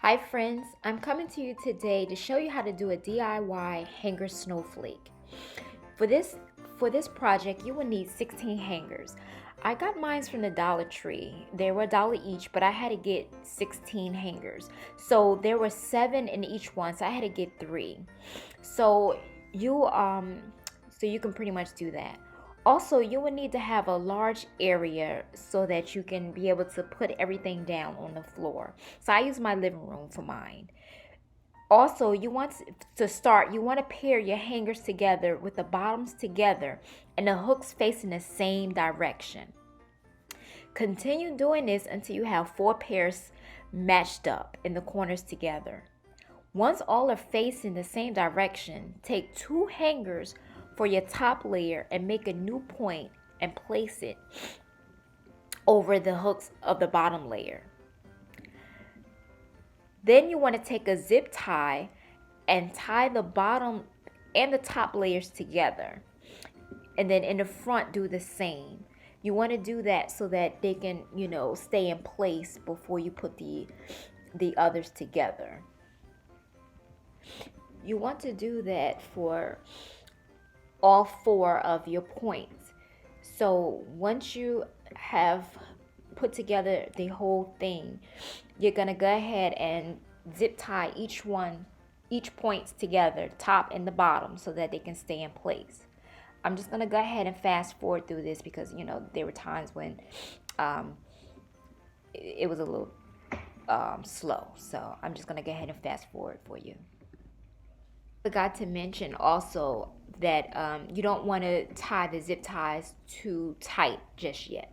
Hi friends, I'm coming to you today to show you how to do a DIY hanger snowflake. For this for this project, you will need 16 hangers. I got mine from the Dollar Tree. They were $1 each, but I had to get 16 hangers. So there were 7 in each one, so I had to get 3. So you so you can pretty much do that. Also, you will need to have a large area so that you can be able to put everything down on the floor. So I use my living room for mine. Also, you want to pair your hangers together with the bottoms together and the hooks facing the same direction. Continue doing this until you have 4 pairs matched up in the corners together. Once all are facing the same direction, take 2 hangers for your top layer and make a new point and place it over the hooks of the bottom layer. Then you want to take a zip tie and tie the bottom and the top layers together. And then in the front, do the same. You want to do that so that they can, stay in place before you put the others together. You want to do that for all 4 of your points. So once you have put together the whole thing, you're going to go ahead and zip tie each points together, top and the bottom, so that they can stay in place. I'm just going to go ahead and fast forward through this because there were times when it was a little slow, so I'm just going to go ahead and fast forward for you. Forgot to mention also that you don't want to tie the zip ties too tight just yet.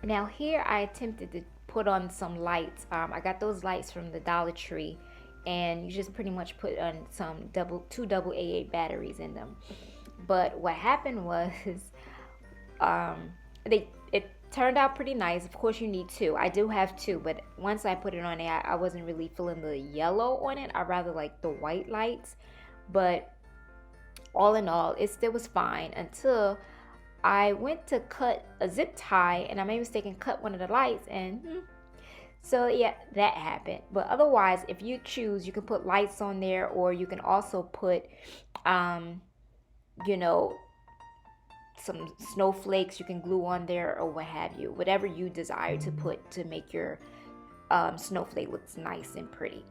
Now here I attempted to put on some lights. I got those lights from the Dollar Tree, and you just pretty much put on two double AA batteries in them. But what happened was, it turned out pretty nice. Of course, you need 2. I do have 2, but once I put it on there, I wasn't really feeling the yellow on it. I rather like the white lights. But all in all, it still was fine until I went to cut a zip tie and I made a mistake and cut one of the lights, and so yeah, that happened. But otherwise, if you choose, you can put lights on there, or you can also put you know some snowflakes you can glue on there, or what have you, whatever you desire to put to make your snowflake looks nice and pretty.